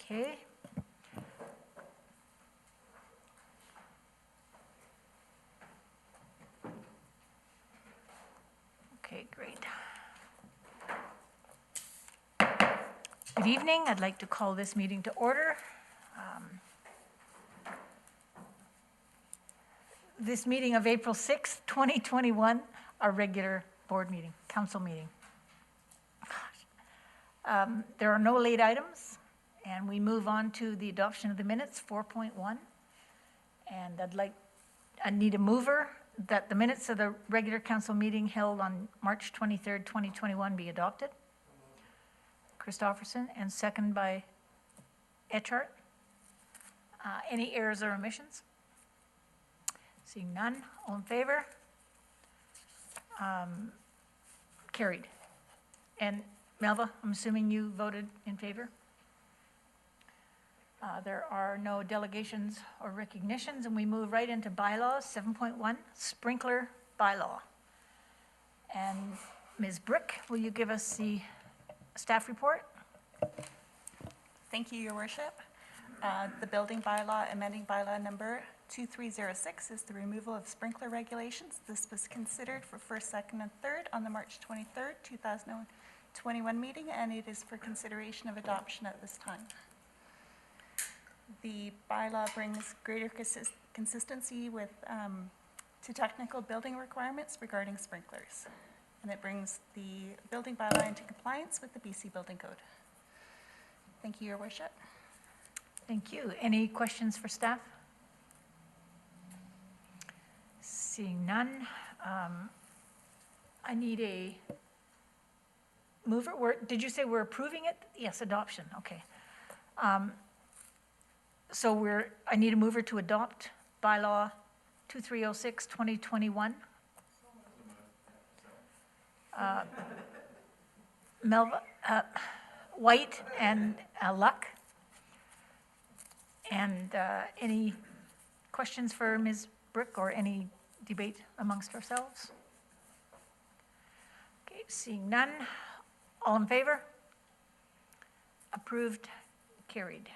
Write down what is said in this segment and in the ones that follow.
Okay. Okay, great. Good evening. I'd like to call this meeting to order. This meeting of April 6th, 2021, our regular board meeting, council meeting. There are no late items, and we move on to the adoption of the minutes, 4.1. And I need a mover that the minutes of the regular council meeting held on March 23rd, 2021 be adopted. Christofferson, and second by Etchart. Any errors or omissions? Seeing none, all in favor? Carried. And Melva, I'm assuming you voted in favor? There are no delegations or recognitions, and we move right into bylaws, 7.1, sprinkler bylaw. And Ms. Brick, will you give us the staff report? Thank you, Your Worship. The building bylaw, amending bylaw number 2306 is the removal of sprinkler regulations. This was considered for first, second, and third on the March 23rd, 2021 meeting, and it is for consideration of adoption at this time. The bylaw brings greater consistency with to technical building requirements regarding sprinklers, and it brings the building bylaw into compliance with the BC Building Code. Thank you, Your Worship. Thank you. Any questions for staff? Seeing none, I need a mover. Did you say we're approving it? Yes, adoption. Okay. So I need a mover to adopt bylaw 2306 2021. Melva, White and Luck. And any questions for Ms. Brick or any debate amongst ourselves? Okay, seeing none. All in favor? Approved, carried.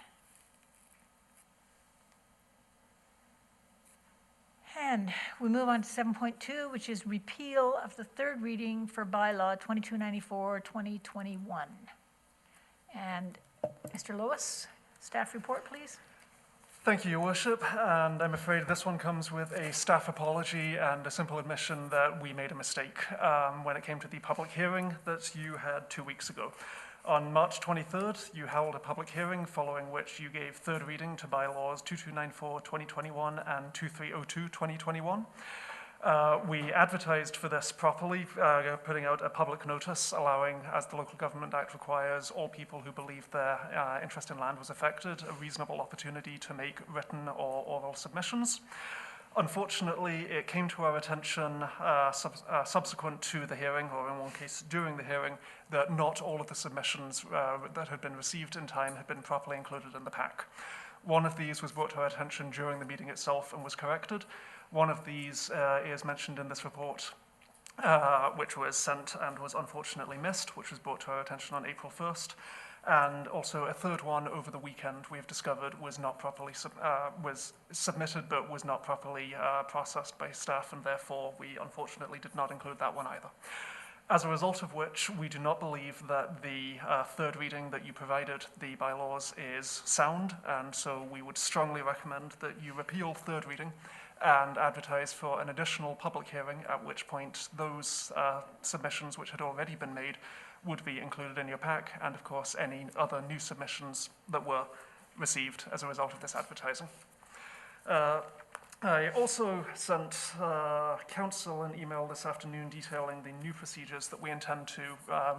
And we move on to 7.2, which is repeal of the third reading for bylaw 2294-2021. And Mr. Lewis, staff report, please. Thank you, Your Worship, and I'm afraid this one comes with a staff apology and a simple admission that we made a mistake when it came to the public hearing that you had 2 weeks ago. On March 23rd, you held a public hearing following which you gave third reading to bylaws 2294-2021 and 2302-2021. We advertised for this properly, putting out a public notice allowing, as the Local Government Act requires, all people who believe their interest in land was affected a reasonable opportunity to make written or oral submissions. Unfortunately, it came to our attention subsequent to the hearing, or in one case during the hearing, that not all of the submissions that had been received in time had been properly included in the pack. One of these was brought to our attention during the meeting itself and was corrected. One of these is mentioned in this report, which was sent and was unfortunately missed, which was brought to our attention on April 1st. And also a third one over the weekend we have discovered was not properly was submitted but was not properly processed by staff, and therefore we unfortunately did not include that one either. As a result of which, we do not believe that the third reading that you provided, the bylaws, is sound, and so we would strongly recommend that you repeal third reading and advertise for an additional public hearing, at which point those submissions which had already been made would be included in your pack, and of course any other new submissions that were received as a result of this advertising. I also sent Council an email this afternoon detailing the new procedures that we intend to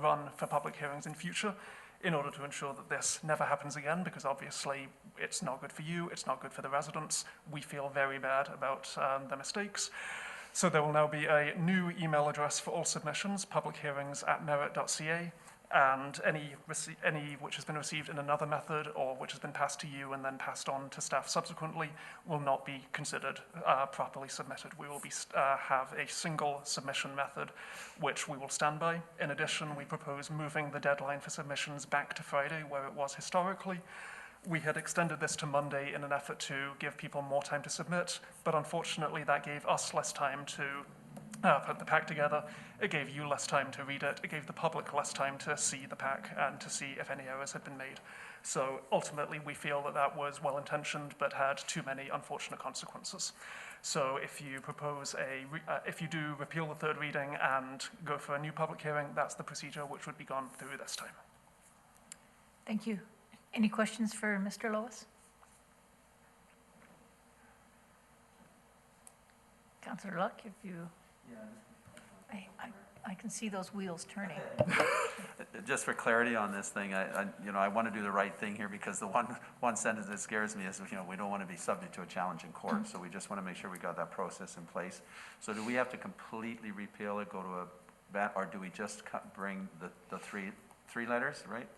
run for public hearings in future in order to ensure that this never happens again, because obviously it's not good for you, it's not good for the residents. We feel very bad about the mistakes. So there will now be a new email address for all submissions, publichearings@merit.ca, and any which has been received in another method or which has been passed to you and then passed on to staff subsequently will not be considered properly submitted. We will have a single submission method which we will stand by. In addition, we propose moving the deadline for submissions back to Friday where it was historically. We had extended this to Monday in an effort to give people more time to submit, but unfortunately that gave us less time to put the pack together. It gave you less time to read it. It gave the public less time to see the pack and to see if any errors had been made. So ultimately, we feel that that was well-intentioned but had too many unfortunate consequences. So if you propose if you do repeal the third reading and go for a new public hearing, that's the procedure which would be gone through this time. Thank you. Any questions for Mr. Lois? Councillor Luck, if you... I can see those wheels turning. Just for clarity on this thing, I want to do the right thing here, because the one sentence that scares me is, we don't want to be subject to a challenge in court. So we just want to make sure we got that process in place. So do we have to completely repeal it, go to a bat, or do we just bring the three letters, right?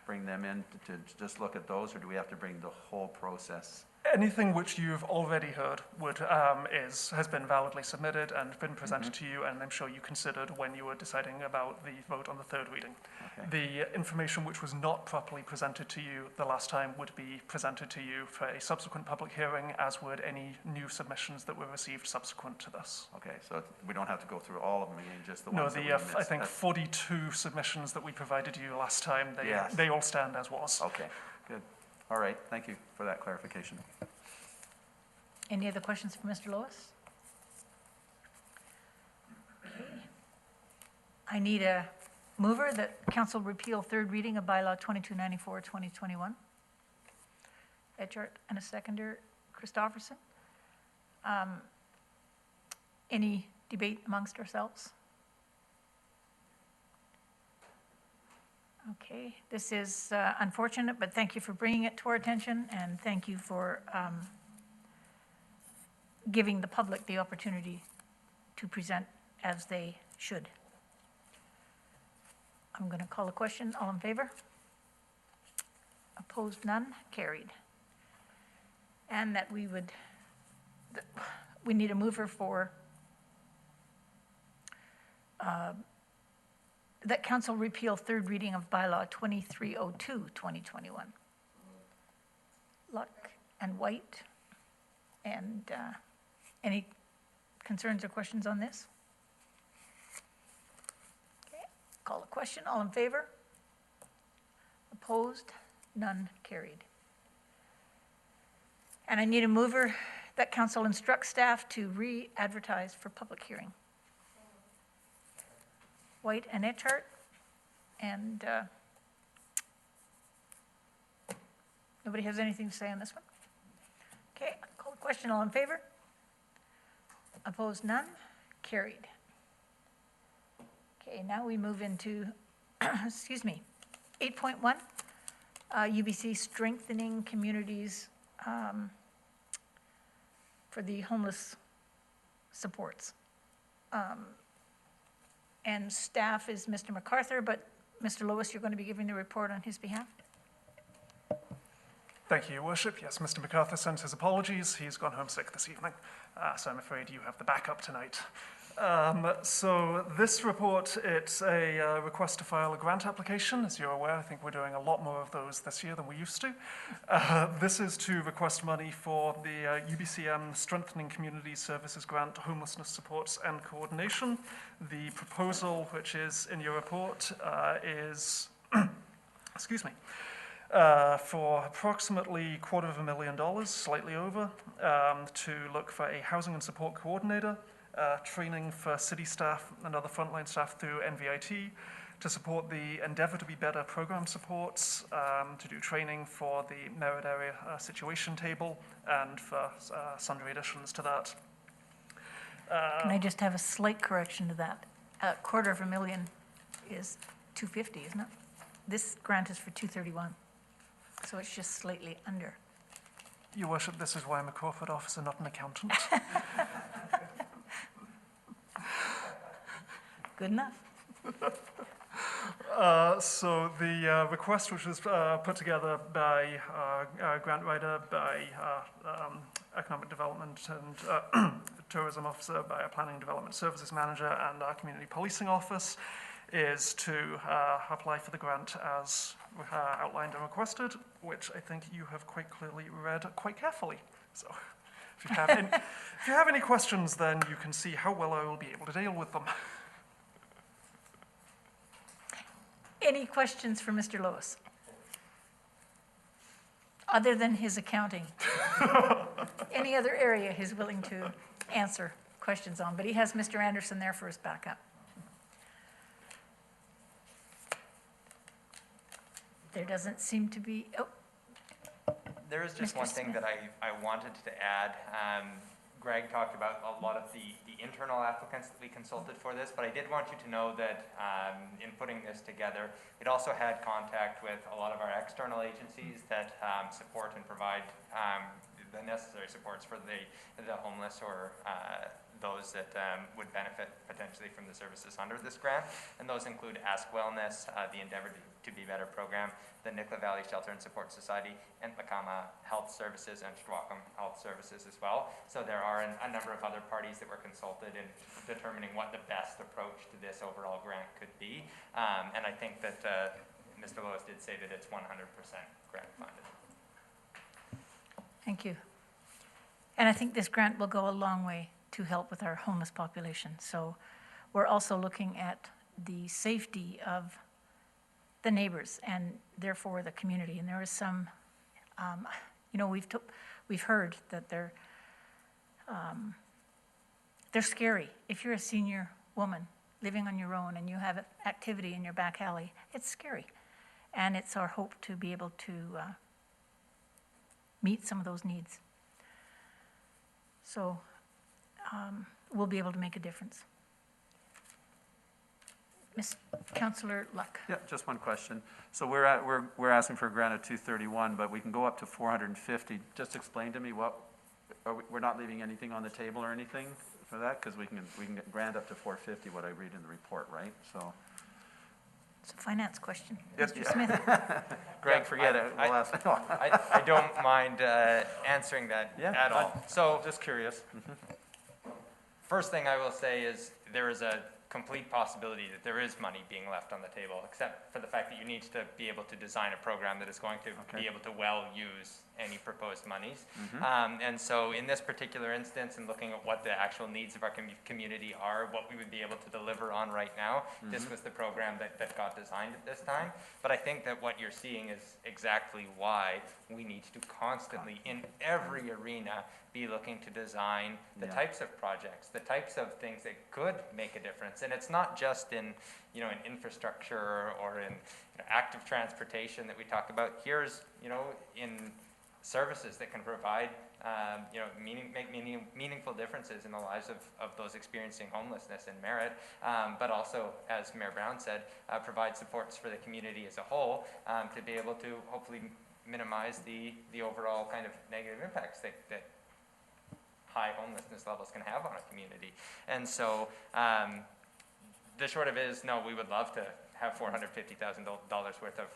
Bring them in to just look at those, or do we have to bring the whole process? Anything which you've already heard has been validly submitted and been presented to you, and I'm sure you considered when you were deciding about the vote on the third reading. Okay. The information which was not properly presented to you the last time would be presented to you for a subsequent public hearing, as would any new submissions that were received subsequent to this. Okay, so we don't have to go through all of them again, just the ones that we missed. I think 42 submissions that we provided you last time, they all stand as was. Okay, good. All right, thank you for that clarification. Any other questions for Mr. Lois? Okay. I need a mover that council repeal third reading of Bylaw 2294-2021. Etchart, and a seconder, Christofferson. Any debate amongst ourselves? Okay, this is unfortunate, but thank you for bringing it to our attention, and thank you for giving the public the opportunity to present as they should. I'm going to call a question. All in favor? Opposed? None? Carried. And that we need a mover for that council repeal third reading of Bylaw 2302-2021. Luck and White. And any concerns or questions on this? Okay, call a question. All in favor? Opposed? None? Carried. And I need a mover that council instructs staff to re-advertise for public hearing. White and Etchart, and nobody has anything to say on this one? Okay, call the question. All in favor? Opposed? None? Carried. Okay, now we move into, 8.1, UBC strengthening communities for the homeless supports. And staff is Mr. MacArthur, but Mr. Lewis, you're going to be giving the report on his behalf? Thank you, Your Worship. Yes, Mr. MacArthur sends his apologies. He's gone home sick this evening, so I'm afraid you have the backup tonight. So this report, it's a request to file a grant application. As you're aware, I think we're doing a lot more of those this year than we used to. This is to request money for the UBCM Strengthening Community Services Grant, Homelessness Supports and Coordination. The proposal, which is in your report, is, for approximately $250,000, slightly over, to look for a housing and support coordinator, training for city staff and other frontline staff through NVIT, to support the Endeavour to Be Better program supports, to do training for the merit area situation table, and for sundry additions to that. Can I just have a slight correction to that? $250,000 is $250,000, isn't it? This grant is for $231,000, so it's just slightly under. Your Worship, this is why I'm a corporate officer, not an accountant. Good enough. So the request, which was put together by a grant writer, by economic development and tourism officer, by our planning and development services manager, and our community policing office, is to apply for the grant as outlined and requested, which I think you have quite clearly read quite carefully. So if you have if you have any questions, then you can see how well I will be able to deal with them. Any questions for Mr. Lewis? Other than his accounting? Any other area he's willing to answer questions on? But he has Mr. Anderson there for his backup. There doesn't seem to be, oh, There is just Mr. one thing Smith. that I wanted to add. Greg talked about a lot of the internal applicants that we consulted for this, but I did want you to know that in putting this together, it also had contact with a lot of our external agencies that support and provide the necessary supports for the homeless or those that would benefit potentially from the services under this grant. And those include Ask Wellness, the Endeavor to Be Better program, the Nicola Valley Shelter and Support Society, and Lakama Health Services and Stwacum Health Services as well. So there are a number of other parties that were consulted in determining what the best approach to this overall grant could be. And I think that Mr. Lewis did say that it's 100% grant funded. thank you. And I think this grant will go a long way to help with our homeless population. So we're also looking at the safety of the neighbors and therefore the community. And there is some, we've heard that they're scary. If you're a senior woman living on your own and you have activity in your back alley, it's scary. And it's our hope to be able to meet some of those needs. So we'll be able to make a difference. Councillor Luck. Yeah, just one question. So we're asking for a grant of 231, but we can go up to 450. Just explain to me we're not leaving anything on the table or anything for that? Because we can get grant up to 450, what I read in the report, right? So. It's a finance question. Yep. Mr. Smith. Greg, forget it. We'll ask. I don't mind answering that at all. So Just curious. first thing I will say is there is a complete possibility that there is money being left on the table, except for the fact that you need to be able to design a program that is going to be able to well use any proposed monies. And so in this particular instance, and looking at what the actual needs of our community are, what we would be able to deliver on right now, this was the program that got designed at this time. But I think that what you're seeing is exactly why we need to constantly, in every arena, be looking to design the types of projects, the types of things that could make a difference. And it's not just in, in infrastructure or in active transportation that we talk about. Here's, in services that can provide, make meaningful differences in the lives of those experiencing homelessness and merit, but also, as Mayor Brown said, provide supports for the community as a whole to be able to hopefully minimize the overall kind of negative impacts that high homelessness levels can have on a community. And so the short of it is, no, we would love to have $450,000 worth of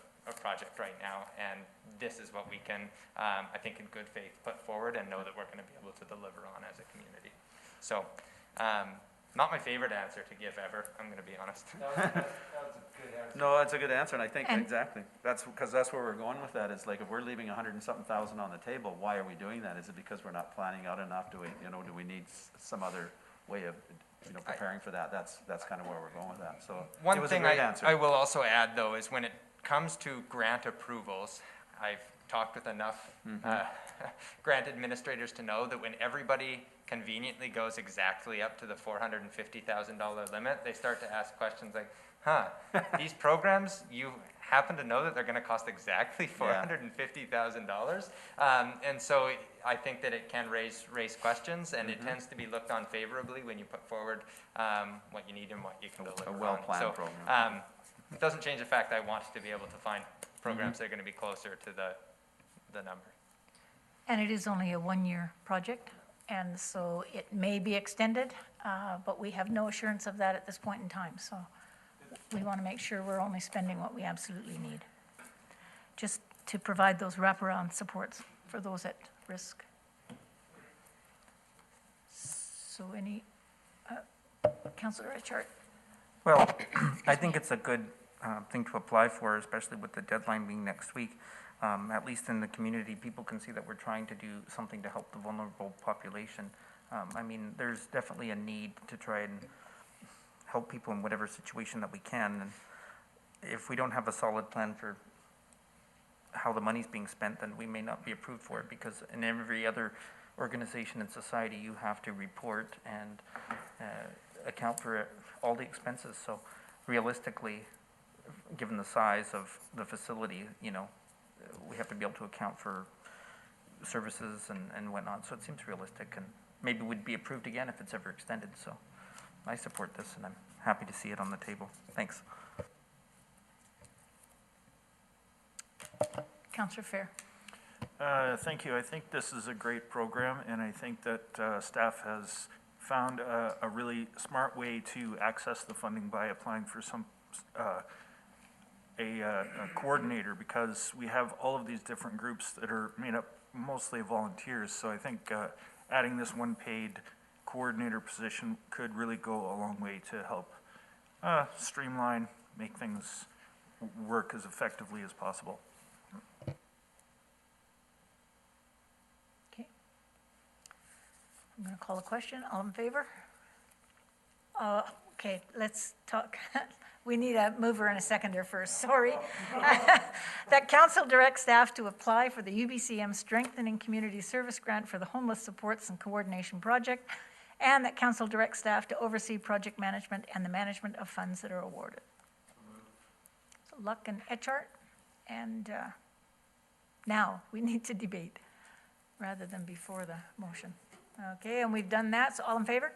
project right now, and this is what we can, I think in good faith, put forward and know that we're going to be able to deliver on as a community. So, not my favorite answer to give ever, I'm going to be honest. That was a good answer. No, that's a good answer, and I think And- exactly. That's because that's where we're going with that. Is like if we're leaving 100 and something thousand on the table, why are we doing that? Is it because we're not planning out enough? Do we need some other way of preparing for that? That's kind of where we're going with that. So One it was a thing great answer. I will also add, though, is when it comes to grant approvals, I've talked with enough grant administrators to know that when everybody conveniently goes exactly up to the $450,000 limit, they start to ask questions like, these programs, you happen to know that they're going to cost exactly $450,000? And so I think that it can raise questions, and it tends to be looked on favorably when you put forward what you need and what you can deliver on. A well-planned program. It doesn't change the fact I want to be able to find programs that are going to be closer to the number. And it is only a one-year project, and so it may be extended, but we have no assurance of that at this point in time. So we want to make sure we're only spending what we absolutely need, just to provide those wraparound supports for those at risk. So any, Councillor Richard? Well, I think it's a good thing to apply for, especially with the deadline being next week. At least in the community, people can see that we're trying to do something to help the vulnerable population. I mean, there's definitely a need to try and help people in whatever situation that we can. And if we don't have a solid plan for how the money's being spent, then we may not be approved for it, because in every other organization in society, you have to report and account for all the expenses. So realistically, given the size of the facility, you know, we have to be able to account for services and whatnot. So it seems realistic, and maybe we'd be approved again if it's ever extended. So I support this, and I'm happy to see it on the table. Thanks. Councillor Fair. Thank you. I think this is a great program, and I think that staff has found a really smart way to access the funding by applying for a coordinator, because we have all of these different groups that are made up mostly of volunteers. So I think adding this one paid coordinator position could really go a long way to help streamline, make things work as effectively as possible. Okay. I'm going to call a question. All in favor? Okay, let's talk. We need a mover and a seconder first, sorry. That council directs staff to apply for the UBCM Strengthening Community Service Grant for the Homeless Supports and Coordination Project, and that council directs staff to oversee project management and the management of funds that are awarded. So Luck and Etchart, and now we need to debate rather than before the motion. Okay, and we've done that, so all in favor?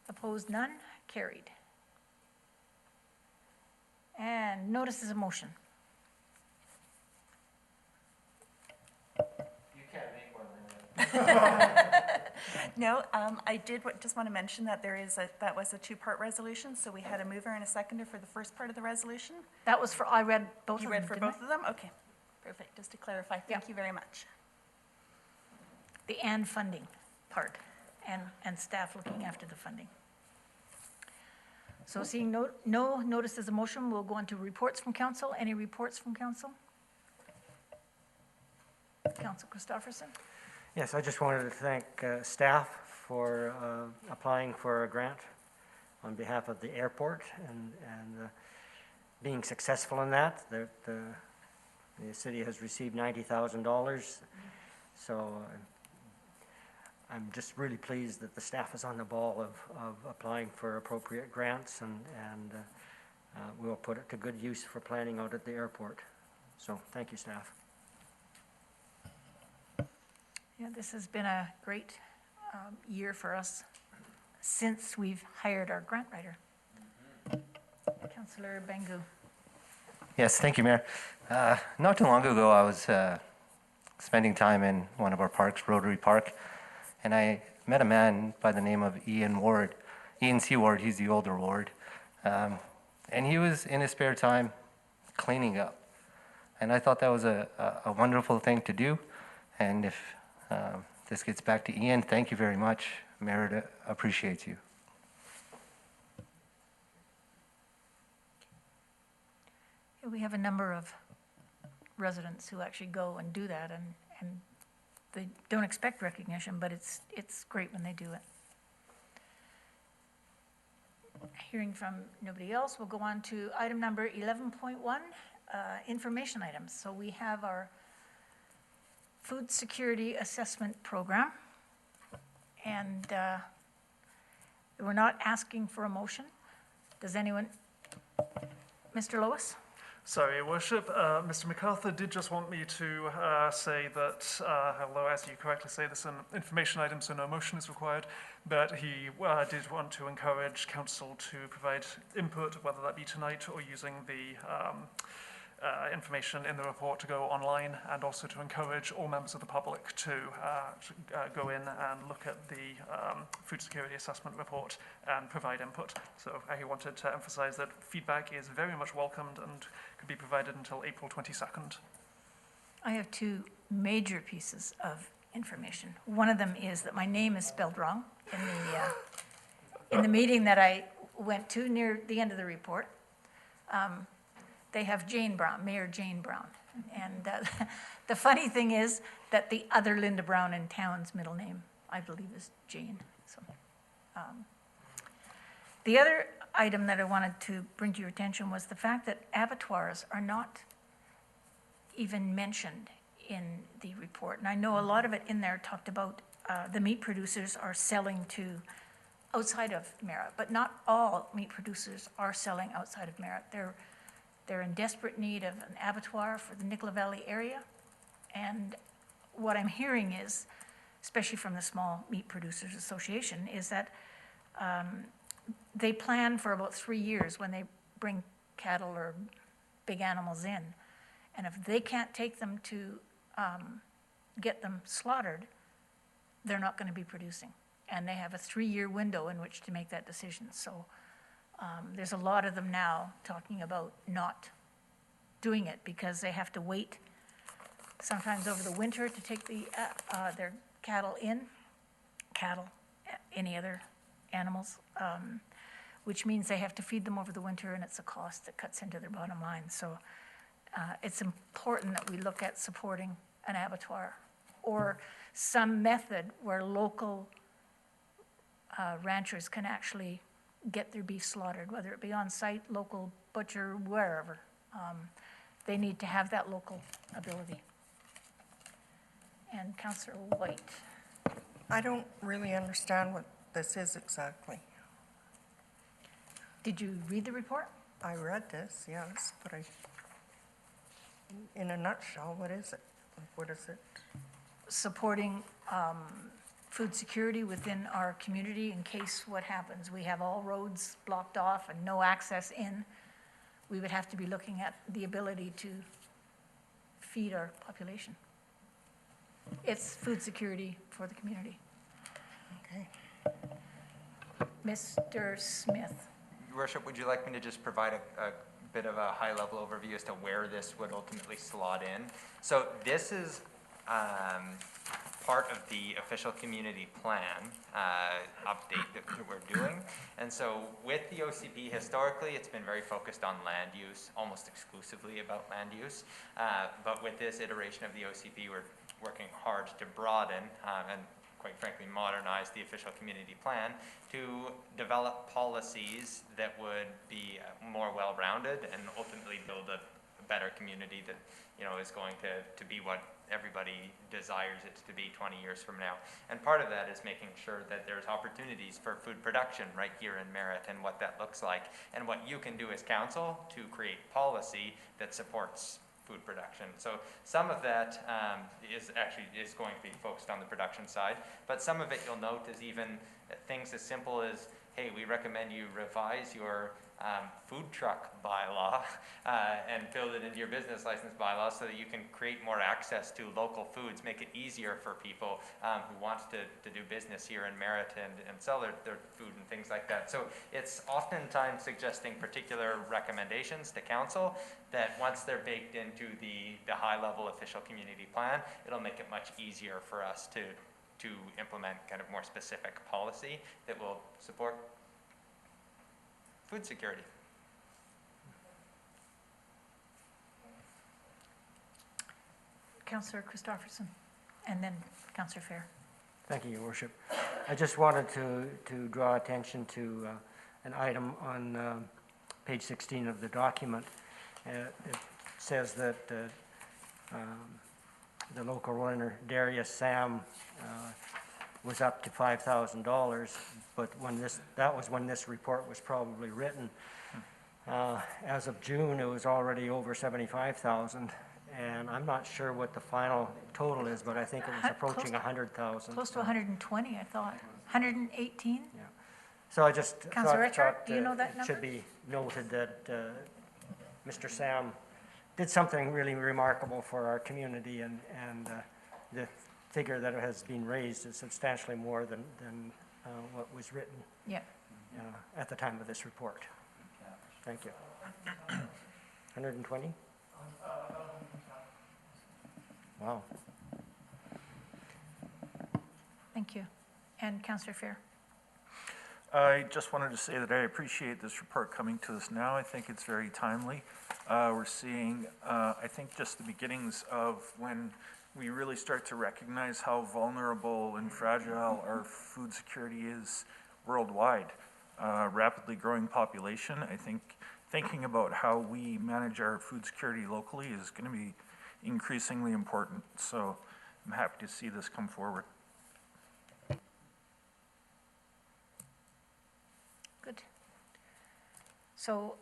Opposed, none, carried. And notices of motion. You can't make one, Linda. No, I did just want to mention that that was a two-part resolution, so we had a mover and a seconder for the first part of the resolution. That was for, I read both of them, You read for didn't I? both of them? Okay, perfect, just to clarify. Thank you very much. The and funding part, and staff looking after the funding. So seeing no notices of motion, we'll go on to reports from council. Any reports from council? Council Christopherson? Yes, I just wanted to thank staff for applying for a grant on behalf of the airport and being successful in that. The city has received $90,000, so I'm just really pleased that the staff is on the ball of applying for appropriate grants, and we'll put it to good use for planning out at the airport. So thank you, staff. Yeah, this has been a great year for us since we've hired our grant writer. Councillor Bangu. Yes, thank you, Mayor. Not too long ago, I was spending time in one of our parks, Rotary Park, and I met a man by the name of Ian C. Ward, he's the older Ward. And he was in his spare time cleaning up. And I thought that was a wonderful thing to do. And if this gets back to Ian, thank you very much. Merida appreciates you. Yeah, we have a number of residents who actually go and do that, and they don't expect recognition, but it's great when they do it. Hearing from nobody else, we'll go on to item number 11.1, information items. So we have our food security assessment program, and we're not asking for a motion. Does anyone? Mr. Lois? Sorry, Your Worship. Mr. MacArthur did just want me to say that, although as you correctly say, this is an information item, so no motion is required, but he did want to encourage council to provide input, whether that be tonight or using the information in the report to go online, and also to encourage all members of the public to go in and look at the food security assessment report and provide input. So he wanted to emphasize that feedback is very much welcomed and could be provided until April 22nd. I have two major pieces of information. One of them is that my name is spelled wrong in the meeting that I went to near the end of the report. They have Jane Brown, Mayor Jane Brown. And the funny thing is that the other Linda Brown in town's middle name, I believe, is Jane. So, the other item that I wanted to bring to your attention was the fact that abattoirs are not even mentioned in the report. And I know a lot of it in there talked about the meat producers are selling to outside of Merritt, but not all meat producers are selling outside of Merritt. They're in desperate need of an abattoir for the Nicola Valley area. And what I'm hearing is, especially from the Small Meat Producers Association, is that they plan for about 3 years when they bring cattle or big animals in. And if they can't take them to get them slaughtered, they're not going to be producing. And they have a 3-year window in which to make that decision. So there's a lot of them now talking about not doing it because they have to wait sometimes over the winter to take their cattle in, any other animals, which means they have to feed them over the winter, and it's a cost that cuts into their bottom line. So it's important that we look at supporting an abattoir or some method where local ranchers can actually get their beef slaughtered, whether it be on site, local butcher, wherever. They need to have that local ability. And Councillor White. I don't really understand what this is exactly. Did you read the report? I read this, yes, but in a nutshell, what is it? What is it? Supporting food security within our community in case what happens. We have all roads blocked off and no access in. We would have to be looking at the ability to feed our population. It's food security for the community. Okay. Mr. Smith. Your Worship, would you like me to just provide a bit of a high-level overview as to where this would ultimately slot in? So this is part of the official community plan update that we're doing. And so with the OCP, historically, it's been very focused on land use, almost exclusively about land use. But with this iteration of the OCP, we're working hard to broaden and quite frankly modernize the official community plan to develop policies that would be more well-rounded and ultimately build a better community that, you know, is going to be what everybody desires it to be 20 years from now. And part of that is making sure that there's opportunities for food production right here in Merritt and what that looks like and what you can do as council to create policy that supports food production. So some of that is going to be focused on the production side, but some of it you'll note is even things as simple as, hey, we recommend you revise your food truck bylaw and build it into your business license bylaw so that you can create more access to local foods, make it easier for people who want to do business here in Merritt and sell their food and things like that. So it's oftentimes suggesting particular recommendations to council that once they're baked into the high-level official community plan, it'll make it much easier for us to implement kind of more specific policy that will support food security. Councillor Christopherson, and then Councillor Fair. Thank you, Your Worship. I just wanted to draw attention to an item on page 16 of the document. It says that the local runner, Darius Sam, was up to $5,000, but that was when this report was probably written. As of June, it was already over 75,000, and I'm not sure what the final total is, but I think it was approaching 100,000. Close to 120, I thought. 118? Yeah. So I just Councillor thought Richard, do you know that it number? should be noted that Mr. Sam did something really remarkable for our community, and the figure that has been raised is substantially more than what was written at the time of this report. Thank you. 120? Wow. Thank you. And Councillor Fair. I just wanted to say that I appreciate this report coming to us now. I think it's very timely. We're seeing, I think, just the beginnings of when we really start to recognize how vulnerable and fragile our food security is worldwide. Rapidly growing population. I think thinking about how we manage our food security locally is going to be increasingly important. So I'm happy to see this come forward. Good. So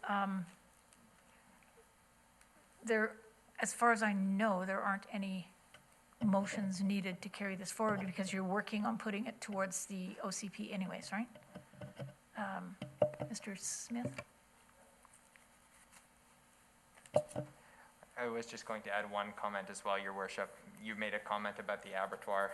there, as far as I know, there aren't any motions needed to carry this forward because you're working on putting it towards the OCP anyways, right? Mr. Smith? I was just going to add one comment as well, Your Worship. You made a comment about the abattoir.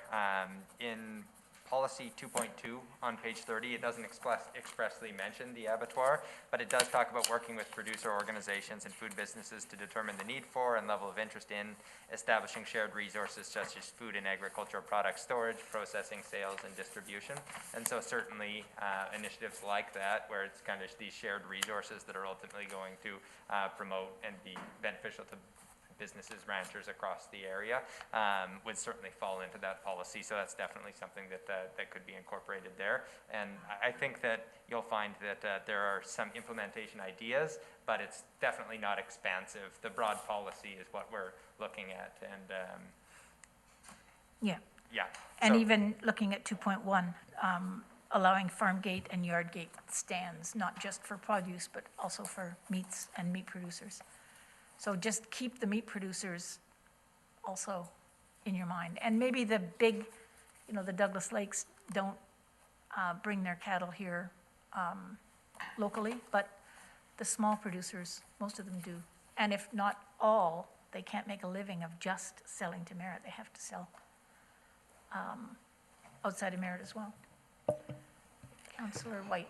In policy 2.2 on page 30, it doesn't expressly mention the abattoir, but it does talk about working with producer organizations and food businesses to determine the need for and level of interest in establishing shared resources such as food and agricultural product storage, processing, sales, and distribution. And so certainly initiatives like that, where it's kind of these shared resources that are ultimately going to promote and be beneficial to businesses, ranchers across the area, would certainly fall into that policy. So that's definitely something that that could be incorporated there. And I think that you'll find that there are some implementation ideas, but it's definitely not expansive. The broad policy is what we're looking at, and Yeah. yeah. And So- even looking at 2.1, allowing farm gate and yard gate stands, not just for produce, but also for meats and meat producers. So just keep the meat producers also in your mind. And maybe the big, the Douglas Lakes don't bring their cattle here locally, but the small producers, most of them do. And if not all, they can't make a living of just selling to Merritt. They have to sell outside of Merritt as well. Councillor White.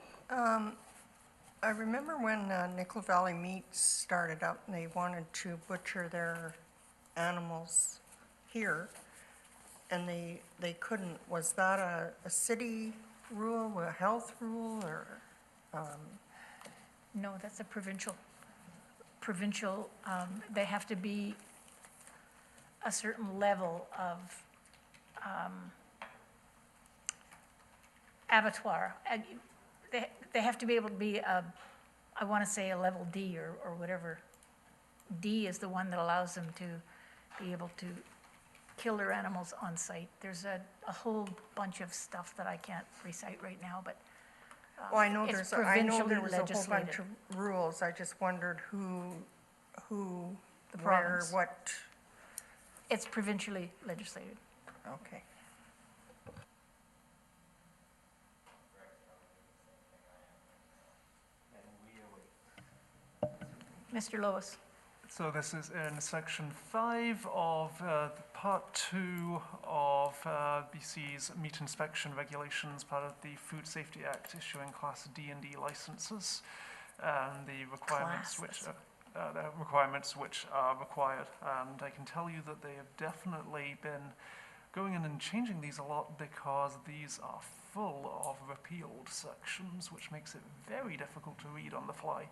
I remember when Nickel Valley Meats started up and they wanted to butcher their animals here, and they couldn't. Was that a city rule, a health rule, or? No, that's a provincial. They have to be a certain level of abattoir. They have to be able to be I want to say a level D or whatever. D is the one that allows them to be able to kill their animals on site. There's a whole bunch of stuff that I can't recite right now, but Well, I know it's there was provincially a whole bunch legislated. of rules. I just wondered who, The where, province. what. It's provincially legislated. Okay. Mr. Lois. So this is in section 5 of part 2 of BC's meat inspection regulations, part of the Food Safety Act, issuing Class D and D licenses, and the requirements which are required. And I can tell you that they have definitely been going in and changing these a lot because these are full of repealed sections, which makes it very difficult to read on the fly.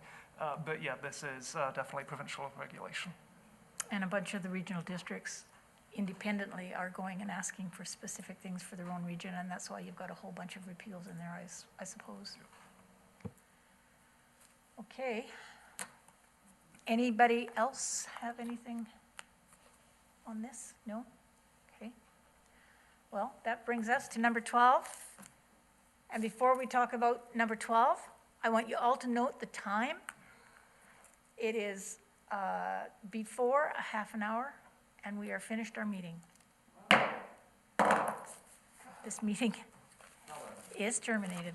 But yeah, this is definitely provincial regulation. And a bunch of the regional districts independently are going and asking for specific things for their own region, and that's why you've got a whole bunch of repeals in there, I suppose. Okay. Anybody else have anything on this? No? Okay. Well, that brings us to number 12. And before we talk about number 12, I want you all to note the time. It is before a half an hour, and we are finished our meeting. This meeting is terminated.